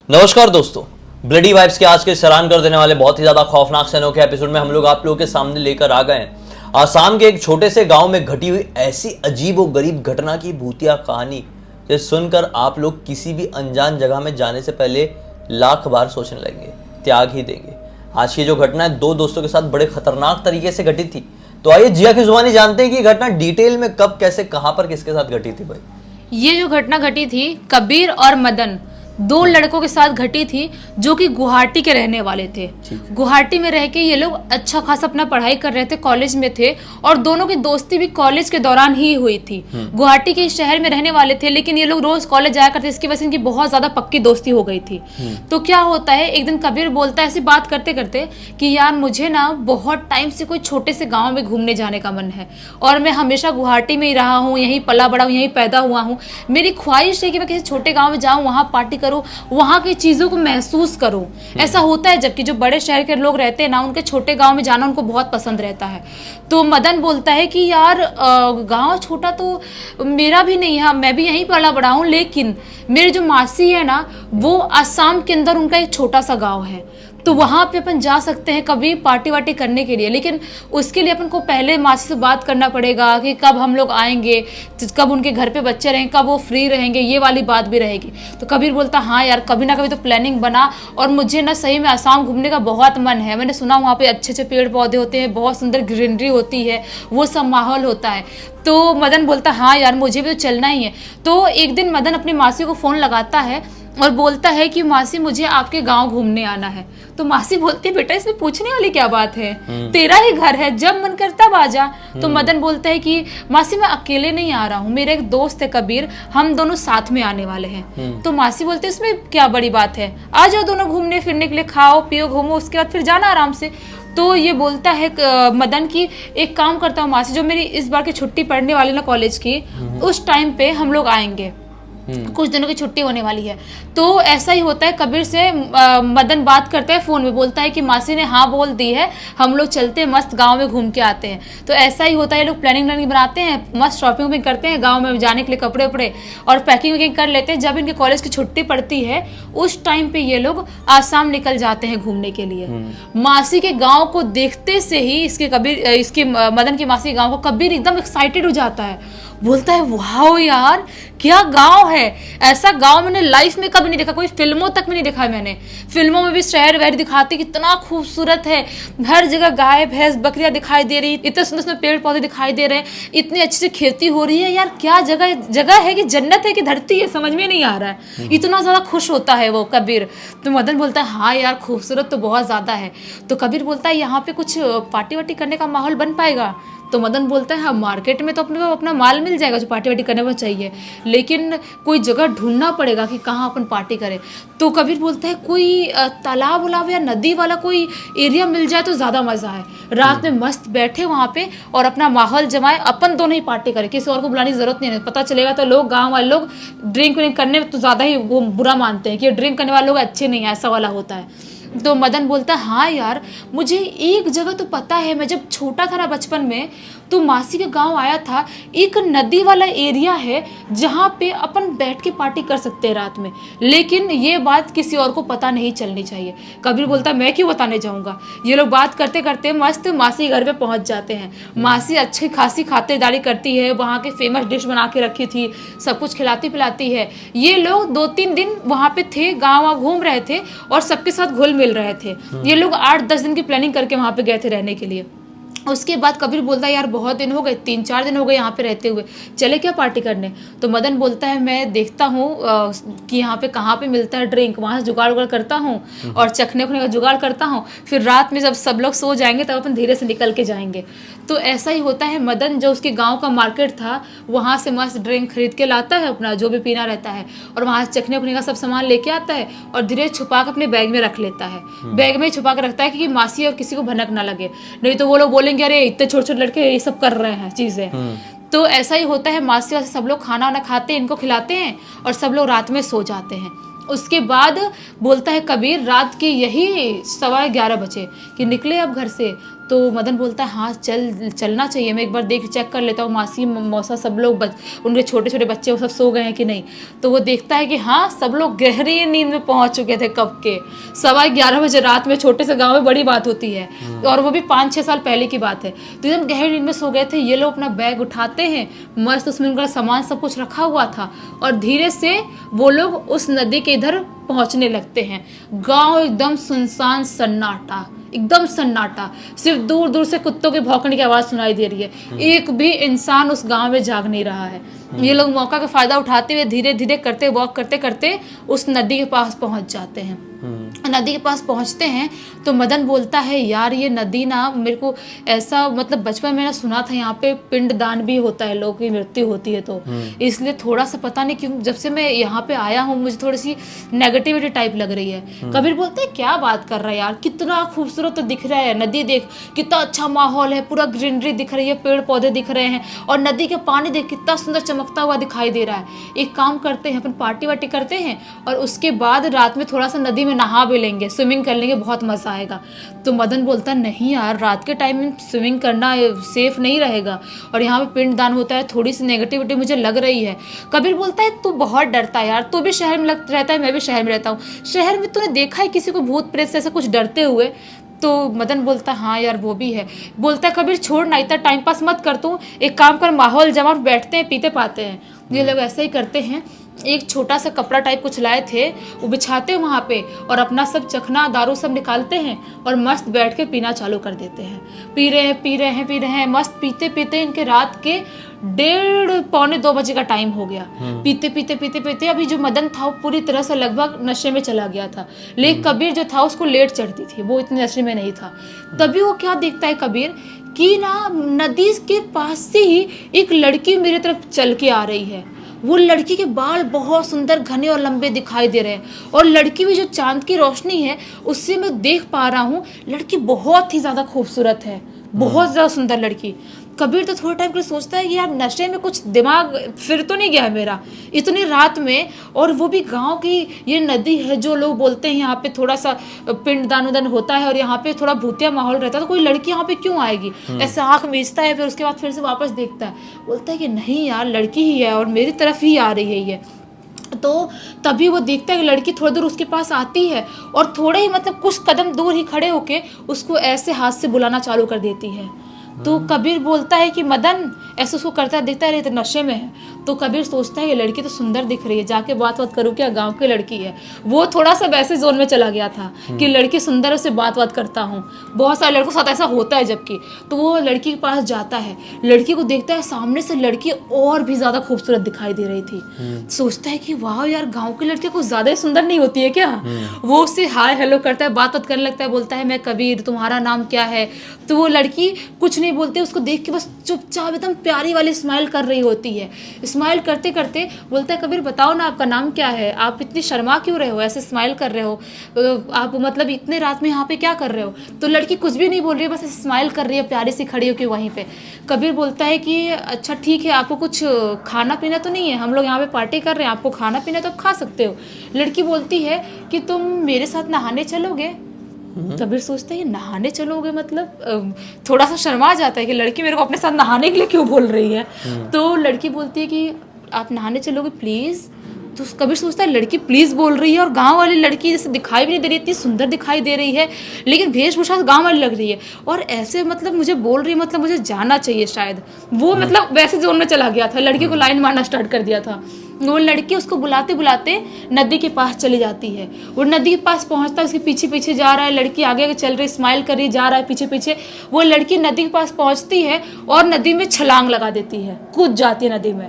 नमस्कार दोस्तों, bloody vibes के आज के हैरान कर देने वाले बहुत ही ज्यादा खौफनाक सैनों के एपिसोड में हम लोग आप लोगों के सामने लेकर आ गए हैं आसाम के एक छोटे से गांव में घटी हुई ऐसी अजीब और गरीब घटना की भूतिया कहानी जिसे सुनकर आप लोग किसी भी अनजान जगह में जाने से पहले लाख बार सोचने लगेंगे, त्याग ही देंगे। आज की जो घटना है दो दोस्तों के साथ बड़े खतरनाक तरीके से घटी थी। तो आइए जिया की जुबानी जानते हैं कि घटना डिटेल में कब, कैसे, कहां पर, किसके साथ घटी थी। भाई ये जो घटना घटी थी कबीर और मदन दो लड़कों के साथ घटी थी जो कि गुवाहाटी के रहने वाले थे। गुवाहाटी में रह के ये लोग अच्छा खासा अपना पढ़ाई कर रहे थे, कॉलेज में थे और दोनों की दोस्ती भी कॉलेज के दौरान ही हुई थी। गुवाहाटी के शहर में रहने वाले थे लेकिन ये लोग रोज कॉलेज जाया करते, इसकी वजह से इनकी बहुत ज्यादा पक्की दोस्ती हो गई थी। तो क्या होता है, एक दिन कबीर बोलता है ऐसी बात करते करते कि यार मुझे ना बहुत टाइम से कोई छोटे से गाँव में घूमने जाने का मन है और मैं हमेशा गुवाहाटी में ही रहा हूँ, यहीं पला बड़ा हूँ, यहीं पैदा हुआ हूँ। मेरी ख्वाहिश है कि मैं किसी छोटे गाँव में जाऊँ, वहाँ पार्टी करूं, वहां की चीजों को महसूस करूं। ऐसा होता है जबकि जो बड़े शहर के लोग रहते हैं ना, उनके छोटे गांव में जाना उनको बहुत पसंद रहता है। तो मदन बोलता है कि यार गांव छोटा तो मेरा भी नहीं है, मैं भी यहीं पला बड़ा हूं, लेकिन मेरी जो मासी है ना वो आसाम के अंदर उनका एक छोटा सा गाँव है, तो वहाँ पे अपन जा सकते हैं कभी पार्टी वार्टी करने के लिए। लेकिन उसके लिए अपन को पहले मासी से बात करना पड़ेगा कि कब हम लोग आएंगे, कब उनके घर पे बच्चे रहेंगे, कब वो फ्री रहेंगे, ये वाली बात भी रहेगी। तो कबीर बोलता हाँ यार कभी ना कभी तो प्लानिंग बना, और मुझे ना सही में आसाम घूमने का बहुत मन है। मैंने सुना वहाँ पे अच्छे अच्छे पेड़ पौधे होते हैं, बहुत सुंदर ग्रीनरी होती है, वो सब माहौल होता है। तो मदन बोलता हाँ यार मुझे भी तो चलना ही है। तो एक दिन मदन अपनी मासी को फ़ोन लगाता है और बोलता है कि मासी मुझे आपके गांव घूमने आना है। तो मासी बोलती है बेटा इसमें पूछने वाली क्या बात है, तेरा ही घर है, जब मन करता तब आ जा। तो मदन बोलता है कि मासी मैं अकेले नहीं आ रहा हूँ, मेरा एक दोस्त है कबीर, हम दोनों साथ में आने वाले हैं। तो मासी बोलते है इसमें क्या बड़ी बात है, आ जाओ दोनों घूमने फिरने के लिए, खाओ पियो घूमो, उसके बाद फिर जाना आराम से। तो ये बोलता है मदन की एक काम करता हूँ मासी, जो मेरी इस बार की छुट्टी पड़ने वाली ना कॉलेज की, उस टाइम पे हम लोग आएंगे, कुछ दिनों की छुट्टी होने वाली है। तो ऐसा ही होता है, कबीर से मदन बात करता है फोन में, बोलता है कि मासी ने हाँ बोल दी है, हम लोग चलते हैं, मस्त गांव में घूम के आते हैं। तो ऐसा ही होता है, ये लोग प्लानिंग बनाते हैं, मस्त शॉपिंग भी करते हैं, गांव में जाने के लिए कपड़े वपड़े और पैकिंग वैकिंग कर लेते हैं। जब इनके कॉलेज की छुट्टी पड़ती है उस टाइम पे ये लोग आसाम निकल जाते हैं घूमने के लिए। मासी के गाँव को देखते से ही इसके मदन की मासी के गाँव को कबीर एकदम एक्साइटेड हो जाता है, बोलता है वाह यार क्या गांव है, ऐसा गांव मैंने लाइफ में कभी नहीं देखा, कोई फिल्मों तक में नहीं देखा है मैंने। फिल्मों में भी शहर वहर दिखाते कितना खूबसूरत है, हर जगह गाय भैंस बकरियां दिखाई दे रही, इतने सुंदर सुंदर पेड़ पौधे दिखाई दे रहे हैं, इतनी अच्छी से खेती हो रही है। यार क्या जगह है कि जन्नत है कि धरती है, समझ में नहीं आ रहा है। इतना ज्यादा खुश होता है वो कबीर। तो मदन बोलता है हाँ यार खूबसूरत तो बहुत ज्यादा है। तो कबीर बोलता है यहाँ पे कुछ पार्टी वार्टी करने का माहौल बन पाएगा। तो मदन बोलता है हाँ मार्केट में तो अपने को अपना माल मिल जाएगा जो पार्टी वार्टी करने में चाहिए, लेकिन कोई जगह ढूंढना पड़ेगा कि कहाँ अपन पार्टी करें। तो कबीर बोलता है कोई तालाब उलाब या नदी वाला कोई एरिया मिल जाए तो ज़्यादा मज़ा है, रात में मस्त बैठे वहाँ पे और अपना माहौल जमाए, अपन दोनों ही पार्टी करें, किसी और को बुलाने की जरूरत नहीं है। पता चलेगा तो लोग गाँव वाले लोग ड्रिंक व्रिंक करने में तो ज़्यादा ही वो बुरा मानते हैं कि ड्रिंक करने वाले लोग अच्छे नहीं है, ऐसा वाला होता है। तो मदन बोलता है हाँ यार मुझे एक जगह तो पता है, मैं जब छोटा था ना बचपन में तो मासी के गांव आया था, एक नदी वाला एरिया है जहाँ पे अपन बैठ के पार्टी कर सकते हैं रात में, लेकिन ये बात किसी और को पता नहीं चलनी चाहिए। कबीर बोलता मैं क्यों बताने जाऊँगा। ये लोग बात करते करते मस्त मासी घर पे पहुँच जाते हैं। मासी अच्छी खासी खातिरदारी करती है, वहाँ के फेमस डिश बना के रखी थी, सब कुछ खिलाती पिलाती है। ये लोग 2-3 दिन वहाँ पे थे, गाँव घूम रहे थे और सबके साथ घुल मिल रहे थे। ये लोग 8-10 दिन की प्लानिंग करके वहाँ पे गए थे रहने के लिए। उसके बाद कबीर बोलता है यार बहुत दिन हो गए, 3-4 दिन हो गए यहाँ पे रहते हुए, चले क्या पार्टी करने। तो मदन बोलता है मैं देखता हूँ कि यहाँ पे कहाँ पे मिलता है ड्रिंक, वहाँ से जुगाड़ उगाड़ करता हूँ और चखने उखने का जुगाड़ करता हूँ, फिर रात में जब सब लोग सो जाएंगे तब अपन धीरे से निकल के जाएंगे। तो ऐसा ही होता है, मदन जो उसके गाँव का मार्केट था वहाँ से मस्त ड्रिंक खरीद के लाता है, अपना जो भी पीना रहता है, और वहाँ से चखने उखने का सब सामान लेके आता है और धीरे छुपा के अपने बैग में रख लेता है। बैग में छुपा के रखता है कि मासी और किसी को भनक ना लगे, नहीं तो वो लोग बोलेंगे अरे इतने छोटे छोटे लड़के ये सब कर रहे हैं चीजें। तो ऐसा ही होता है, मासी वासी सब लोग खाना वाना खाते हैं, इनको खिलाते हैं और सब लोग रात में सो जाते हैं। उसके बाद बोलता है कबीर रात के यही 11:15 बजे कि निकले अब घर से। तो मदन बोलता है हाँ चलना चाहिए, मैं एक बार चेक कर लेता हूँ मासी मौसा सब लोग उनके छोटे छोटे बच्चे वो सब सो गए हैं कि नहीं। तो वो देखता है कि हाँ सब लोग गहरी नींद में पहुंच चुके थे कब के, 11:15 बजे रात में, छोटे से गाँव में बड़ी बात होती है, और वो भी 5-6 साल पहले की बात है। तो एकदम गहरी नींद में सो गए थे। ये लोग अपना बैग उठाते हैं, मस्त उसमें उनका सामान सब कुछ रखा हुआ था, और धीरे से वो लोग उस नदी के इधर पहुंचने लगते हैं। गांव एकदम सुनसान सन्नाटा, एकदम सन्नाटा, सिर्फ दूर दूर से कुत्तों के भौंकने की आवाज सुनाई दे रही है। एक भी इंसान उस गांव में जाग नहीं रहा है। ये लोग मौका का फायदा उठाते हुए धीरे धीरे करते वॉक करते करते उस नदी के पास पहुंच जाते हैं। नदी के पास पहुंचते हैं तो मदन बोलता है यार ये नदी ना, मेरे को ऐसा मतलब बचपन में ना सुना था यहाँ पे पिंडदान भी होता है, लोगों की मृत्यु होती है, तो इसलिए थोड़ा सा पता नहीं क्यों जब से मैं यहाँ पे आया हूँ मुझे थोड़ी सी नेगेटिविटी टाइप लग रही है। कबीर बोलते हैं क्या बात कर रहा है यार, कितना खूबसूरत तो दिख रहा है, नदी देख कितना अच्छा माहौल है, पूरा ग्रीनरी दिख रही है, पेड़ पौधे दिख रहे हैं, और नदी के पानी देख कितना सुंदर चमकता हुआ दिखाई दे रहा है। एक काम करते हैं अपन पार्टी वार्टी करते हैं और उसके बाद रात में थोड़ा सा नदी में नहा भी लेंगे, स्विमिंग कर लेंगे, बहुत मजा आएगा। तो मदन बोलता है नहीं यार रात के टाइम में स्विमिंग करना सेफ नहीं रहेगा, और यहाँ पे पिंडदान होता है, थोड़ी सी नेगेटिविटी मुझे लग रही है। कबीर बोलता है तू बहुत डरता है यार, तू भी शहर में रहता है, मैं भी शहर में रहता हूँ, शहर में तूने देखा है किसी को भूत प्रेत से ऐसा कुछ डरते हुए? तो मदन बोलता है हाँ यार वो भी है। बोलता है कबीर छोड़ ना, इतना टाइम पास मत कर तू, एक काम कर माहौल जमा, बैठते हैं पीते पाते हैं। ये लोग ऐसे ही करते हैं। एक छोटा सा कपड़ा टाइप कुछ लाए थे, वो बिछाते हैं वहाँ पे, और अपना सब चखना दारू सब निकालते हैं और मस्त बैठ के पीना चालू कर देते हैं। पी रहे हैं मस्त पीते पीते इनके रात के 1:30-2 बजे का टाइम हो गया। पीते अभी जो मदन था वो पूरी तरह से लगभग नशे में चला गया था, लेकिन कबीर जो था उसको लेट चढ़ती थी, वो इतने नशे में नहीं था। तभी वो क्या देखता है कबीर कि ना नदी के पास से ही एक लड़की मेरी तरफ चल के आ रही है। वो लड़की के बाल बहुत सुंदर घने और लंबे दिखाई दे रहे हैं, और लड़की में जो चांद की रोशनी है उससे मैं देख पा रहा हूँ लड़की बहुत ही ज़्यादा खूबसूरत है, बहुत ज़्यादा सुंदर लड़की। कबीर तो थोड़े टाइम के लिए सोचता है कि यार नशे में कुछ दिमाग फिर तो नहीं गया है मेरा इतनी रात में, और वो भी गांव की ये नदी है जो लोग बोलते हैं यहाँ पे थोड़ा सा पिंडदान उदान होता है और यहाँ पे थोड़ा भूतिया माहौल रहता है, तो कोई लड़की यहाँ पे क्यों आएगी? ऐसे आँख मीचता है, फिर उसके बाद फिर से वापस देखता है, बोलता है कि नहीं यार लड़की ही है और मेरी तरफ ही आ रही है ये। तो तभी वो देखता है कि लड़की थोड़ी दूर उसके पास आती है और थोड़े ही मतलब कुछ कदम दूर ही खड़े होके उसको ऐसे हाथ से बुलाना चालू कर देती है। तो कबीर बोलता है कि मदन ऐसे उसको करता देखता है, तो नशे में है। तो कबीर सोचता है ये लड़की तो सुंदर दिख रही है, जाके बात करूँ क्या, गांव की लड़की है। वो थोड़ा सा वैसे जोन में चला गया था कि लड़की सुंदर है उससे बात करता हूँ, बहुत सारे लड़कों के साथ ऐसा होता है जबकि। तो वो लड़की के पास जाता है, लड़की को देखता है, सामने से लड़की और भी ज्यादा खूबसूरत दिखाई दे रही थी। सोचता है कि वाह यार गाँव की लड़की कुछ ज्यादा ही सुंदर नहीं होती है क्या? वो उससे हाय हेलो करता है, बात करने लगता है, बोलता है मैं कबीर, तुम्हारा नाम क्या है? तो वो लड़की कुछ नहीं बोलती, उसको देख के बस चुपचाप एकदम प्यारी वाली स्माइल कर रही होती है। स्माइल करते करते बोलता है कबीर बताओ ना आपका नाम क्या है, आप इतनी शर्मा क्यों रहे हो, ऐसे स्माइल कर रहे हो, आप मतलब इतने रात में यहाँ पे क्या कर रहे हो? तो लड़की कुछ भी नहीं बोल रही है, बस स्माइल कर रही है प्यारी सी खड़ी होकर वहीं पे। कबीर बोलता है कि अच्छा ठीक है, आपको कुछ खाना पीना तो नहीं है, हम लोग यहाँ पे पार्टी कर रहे हैं, आपको खाना पीना तो आप खा सकते हो। लड़की बोलती है कि तुम मेरे साथ नहाने चलोगे? कबीर सोचता है नहाने चलोगे मतलब, थोड़ा सा शर्मा जाता है कि लड़की मेरे को अपने साथ नहाने के लिए क्यों बोल रही है। तो लड़की बोलती है कि आप नहाने चलोगे प्लीज। तो कबीर सोचता है लड़की प्लीज बोल रही है, और गांव वाली लड़की जैसे दिखाई भी नहीं दे रही, इतनी सुंदर दिखाई दे रही है, लेकिन वेशभूषा गांव वाली लग रही है, और ऐसे मतलब मुझे बोल रही है, मतलब मुझे जाना चाहिए शायद। वो मतलब वैसे जोन में चला गया था, लड़की को लाइन मारना स्टार्ट कर दिया था। वो लड़की उसको बुलाते बुलाते नदी के पास चली जाती है। वो नदी के पास पहुंचता है, उसके पीछे पीछे जा रहा है, लड़की आगे आगे चल रही, स्माइल कर रही, जा रहा है पीछे पीछे। वो लड़की नदी के पास पहुंचती है और नदी में छलांग लगा देती है, कूद जाती है नदी में।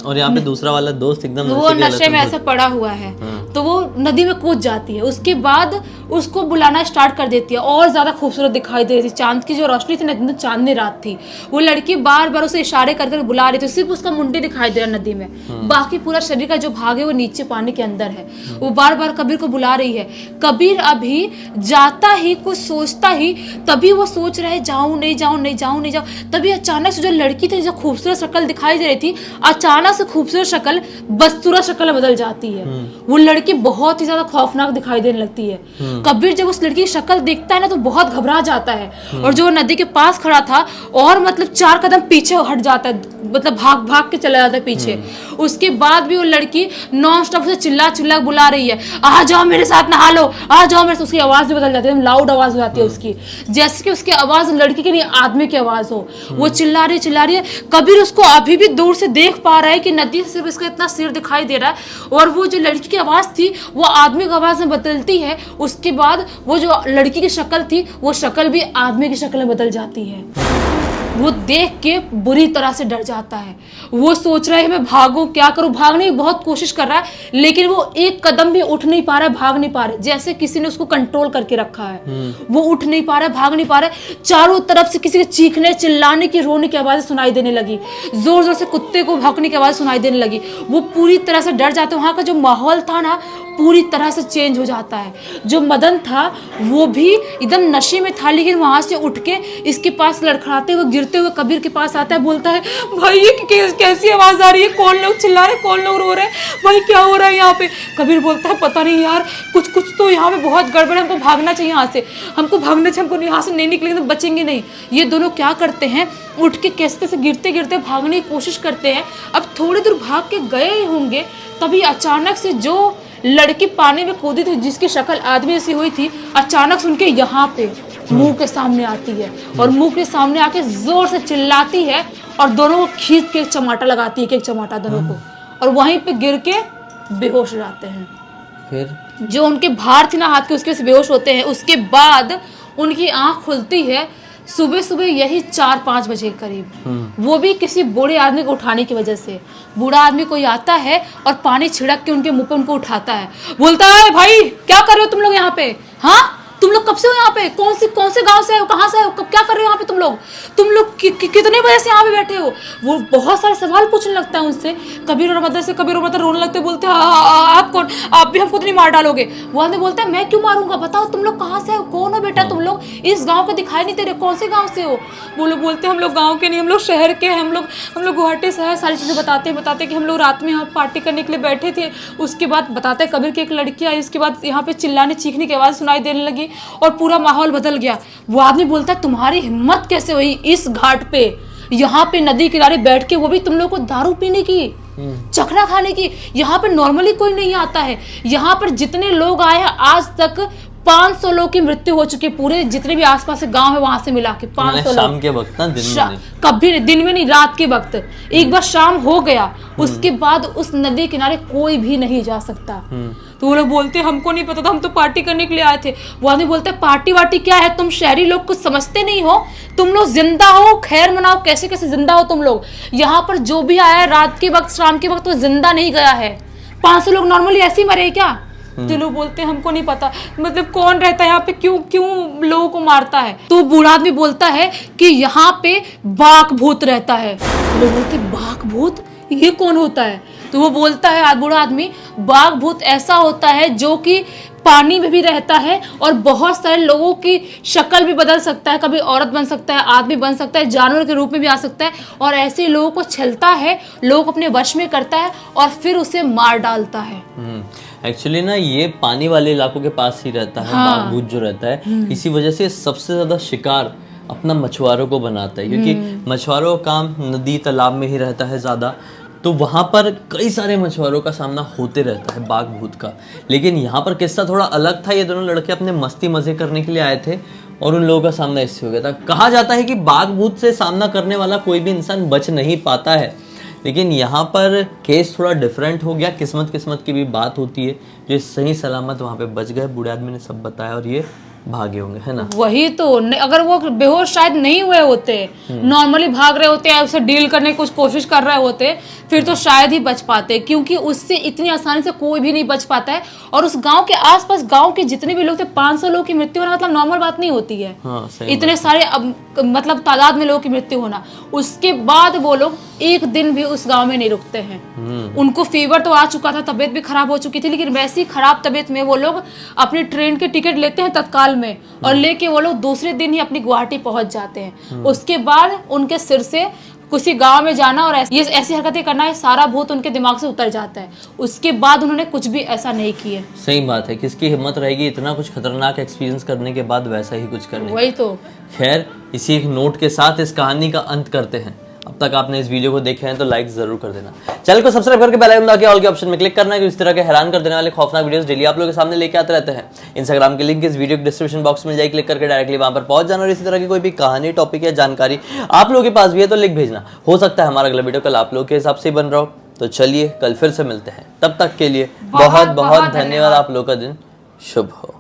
और यहाँ पे दूसरा वाला दोस्त एकदम वो नशे में ऐसा पड़ा हुआ है, तो वो नदी में कूद जाती है। उसके बाद उसको बुलाना स्टार्ट कर देती है, और ज्यादा खूबसूरत दिखाई दे रही थी, चांद की जो रोशनी थी ना, चांदनी रात थी। वो लड़की बार बार उसे इशारे कर कर बुला रही थी, सिर्फ उसका मुंडी दिखाई दे रहा नदी में, बाकी पूरा शरीर का जो भाग है वो नीचे पानी के अंदर है। वो बार बार कबीर को बुला रही है। कबीर अभी जाता ही कुछ सोचता ही, तभी वो सोच रहा है जाऊं नहीं जाऊं नहीं जाऊं नहीं जाऊं। तभी अचानक से जो लड़की थी, जो खूबसूरत शक्ल दिखाई दे रही थी, अचानक से खूबसूरत शक्ल बदसूरत शक्ल बदल जाती है। वो लड़की बहुत ही ज्यादा खौफनाक दिखाई देने लगती है। कबीर जब उस लड़की की शक्ल देखता है ना तो बहुत घबरा जाता है, और जो नदी के पास खड़ा था और मतलब 4 कदम पीछे हट जाता है, मतलब भाग भाग के चला जाता है पीछे। उसके बाद भी वो लड़की नॉन स्टॉप से चिल्ला चिल्ला बुला रही है, आ जाओ मेरे साथ नहा लो, आ जाओ मेरे साथ। उसकी आवाज भी बदल जाती है, लाउड आवाज हो जाती है उसकी, जैसे कि उसकी आवाज लड़की की नहीं आदमी की आवाज हो। वो चिल्ला रही है। कबीर उसको अभी भी दूर से देख पा रहा है कि नदी से सिर्फ इसका इतना सिर दिखाई दे रहा है, और वो जो लड़की की आवाज थी वो आदमी की आवाज में बदलती है। उसके बाद वो जो लड़की की शक्ल थी वो शक्ल भी आदमी की शक्ल में बदल जाती है। वो देख के बुरी तरह से डर जाता है। वो सोच रहा है मैं भागूं, क्या करूं, भागने की बहुत कोशिश कर रहा है, लेकिन वो एक कदम भी उठ नहीं पा रहा है, भाग नहीं पा रहा है, जैसे किसी ने उसको कंट्रोल करके रखा है। वो उठ नहीं पा रहा है, भाग नहीं पा रहा है। चारों तरफ से किसी के चीखने, चिल्लाने की, रोने की आवाजें सुनाई देने लगी, जोर जोर से कुत्ते को भौंकने की आवाज सुनाई देने लगी। वो पूरी तरह से डर जाता है। वहां का जो माहौल था ना पूरी तरह से चेंज हो जाता है। जो मदन था वो भी एकदम नशे में था, लेकिन वहां से उठ के इसके पास लड़खड़ाते हुए, गिरते हुए कबीर के पास आता है, बोलता है भाई ये कैसी आवाज आ रही है, कौन लोग चिल्ला रहे, कौन लोग रो रहे हैं, भाई क्या हो रहा है यहाँ पे। कबीर बोलता है पता नहीं यार, कुछ तो यहाँ पे बहुत गड़बड़ है, हमको भागना चाहिए यहाँ से, हमको भागना चाहिए, हमको यहाँ से नहीं निकलेंगे तो बचेंगे नहीं। ये दोनों क्या करते हैं, उठ के कैसे से गिरते गिरते भागने की कोशिश करते हैं। अब थोड़ी दूर भाग के गए ही होंगे, तभी अचानक से जो लड़की पानी में कूदी थी, जिसकी शक्ल आदमी जैसी हुई थी, अचानक से उनके यहाँ पे मुंह के सामने आती है, और मुंह के सामने आके जोर से चिल्लाती है, और दोनों को खींच के चमाटा लगाती है, एक चमाटा दोनों को, और वहीं पे गिर के बेहोश हो जाते हैं। फिर जो उनके भार थी ना हाथ के, उसके से बेहोश होते हैं। उसके बाद उनकी आंख खुलती है सुबह सुबह, यही 4-5 बजे के करीब। वो भी किसी बूढ़े आदमी को उठाने की वजह से। बूढ़ा आदमी कोई आता है और पानी छिड़क के उनके मुंह पे उनको उठाता है, बोलता है भाई क्या कर रहे हो तुम लोग यहाँ पे, हाँ तुम लोग कब से हो यहाँ पे, कौन से गांव से हो, कहाँ से हो, कब क्या कर रहे हो यहाँ पे तुम लोग कितने बजे से यहाँ पे बैठे हो। वो बहुत सारे सवाल पूछने लगता है उनसे। कबीर और मदन रोने लगते, बोलते हैं आप कौन, आप भी हमको तो नहीं मार डालोगे। वो आदमी बोलता है मैं क्यों मारूंगा, बताओ तुम लोग कहाँ से हो, कौन हो बेटा तुम लोग, इस गाँव को दिखाई नहीं दे रहे, कौन से गाँव से हो। वो लोग बोलते हैं हम लोग गाँव के नहीं, हम लोग शहर के हैं, हम लोग गुवाहाटी से है। सारी चीज़ें बताते कि हम लोग रात में यहाँ पार्टी करने के लिए बैठे थे। उसके बाद बताते हैं कबीर की एक लड़की आई, उसके बाद यहाँ पे चिल्लाने चीखने की आवाज़ सुनाई देने लगी और पूरा माहौल बदल गया। वो आदमी बोलता है तुम्हारी हिम्मत कैसे हुई इस घाट पे, यहाँ पे नदी किनारे बैठ के, वो भी तुम लोग को दारू पीने की, चखना खाने की। यहाँ पे नॉर्मली कोई नहीं आता है। यहाँ पर जितने लोग आए हैं आज तक 500 लोग की मृत्यु हो चुकी है, पूरे जितने भी आसपास के गांव है वहां से मिला के 500 लोग। शाम के वक्त ना, दिन में नहीं। कभी दिन में नहीं, रात के वक्त। एक बार शाम हो गया उसके बाद उस नदी किनारे कोई भी नहीं जा सकता। तो वो लोग बोलते हमको नहीं पता था, हम तो पार्टी करने के लिए आए थे। वो आदमी बोलते पार्टी वार्टी क्या है, तुम शहरी लोग कुछ समझते नहीं हो, तुम लोग जिंदा हो, खैर मनाओ, कैसे कैसे जिंदा हो तुम लोग। यहाँ पर जो भी आया है रात के वक्त, शाम के वक्त, वो जिंदा नहीं गया है। 500 लोग नॉर्मली ऐसे ही मरे क्या। तो लोग बोलते हैं हमको नहीं पता, मतलब कौन रहता है यहाँ पे, क्यों लोगों को मारता है। तो बूढ़ा आदमी बोलता है कि यहाँ पे बाघ भूत रहता है। लोग बोलते बाघ भूत, ये कौन होता है। तो वो बोलता है बूढ़ा आदमी, बाघ भूत ऐसा होता है जो कि पानी में भी रहता है और बहुत सारे लोगों की शक्ल भी बदल सकता है, कभी औरत बन सकता है, आदमी बन सकता है, जानवर के रूप में भी आ सकता है, और ऐसे लोगों को छलता है, लोग अपने वश में करता है और फिर उसे मार डालता है। एक्चुअली ना ये पानी वाले इलाकों के पास ही रहता है, हाँ। बाघ भूत जो रहता है। इसी वजह से सबसे ज्यादा शिकार अपना मछुआरों को बनाता है, क्योंकि मछुआरों का काम नदी तालाब में ही रहता है ज़्यादा। तो वहाँ पर कई सारे मछुआरों का सामना होते रहता है बाघ भूत का। लेकिन यहाँ पर किस्सा थोड़ा अलग था। ये दोनों लड़के अपने मस्ती मज़े करने के लिए आए थे और उन लोगों का सामना इससे हो गया था। कहा जाता है कि बाघ भूत से सामना करने वाला कोई भी इंसान बच नहीं पाता है, लेकिन यहाँ पर केस थोड़ा डिफरेंट हो गया। किस्मत की भी बात होती है, जो सही सलामत वहाँ पे बच गए। बूढ़े आदमी ने सब बताया और ये भागे होंगे, है ना। वही तो अगर वो बेहोश शायद नहीं हुए होते, नॉर्मली भाग रहे होते या उसे डील करने की कुछ कोशिश कर रहे होते, फिर तो शायद ही बच पाते, क्योंकि उससे इतनी आसानी से कोई भी नहीं बच पाता है। और उस गांव के आसपास गांव के जितने भी लोग थे, 500 लोगों की मृत्यु होना मतलब नॉर्मल बात नहीं होती है। हाँ, इतने सारे मतलब तादाद में लोगों की मृत्यु होना, उसके बाद वो लोग एक दिन भी उस गांव में नहीं रुकते हैं। उनको फीवर तो आ चुका था, तबीयत भी खराब हो चुकी थी, लेकिन वैसी खराब तबीयत में वो लोग अपनी ट्रेन के टिकट लेते हैं तत्काल में, और लेके वो लोग दूसरे दिन ही अपनी गुवाहाटी पहुंच जाते हैं। उसके बाद उनके सिर से किसी गांव में जाना और ये ऐसी हरकतें करना, है सारा भूत उनके दिमाग से उतर जाता है। उसके बाद उन्होंने कुछ भी ऐसा नहीं किया। सही बात है, किसकी हिम्मत रहेगी इतना कुछ खतरनाक एक्सपीरियंस करने के बाद वैसा ही कुछ करने। वही तो। खैर, इसी एक नोट के साथ इस कहानी का अंत करते हैं। अब तक आपने इस वीडियो को देखे हैं तो लाइक जरूर कर देना, चैनल को सब्सक्राइब करके बेल आइकन दबा के ऑल के ऑप्शन में क्लिक करना है, इस तरह के हैरान कर देने वाले खौफनाक वीडियोस डेली आप लोगों के सामने लेके आते रहते हैं। इंस्टाग्राम की लिंक इस वीडियो के डिस्क्रिप्शन बॉक्स में जाइए, क्लिक करके डायरेक्टली वहां पर पहुंच जाना और इसी तरह की कोई भी कहानी, टॉपिक या जानकारी आप लोगों के पास भी है तो लिख भेजना। हो सकता है हमारा अगला वीडियो कल आप लोगों के हिसाब से ही बन रहा हो। तो चलिए कल फिर से मिलते हैं, तब तक के लिए बहुत बहुत धन्यवाद। आप लोगों का दिन शुभ हो।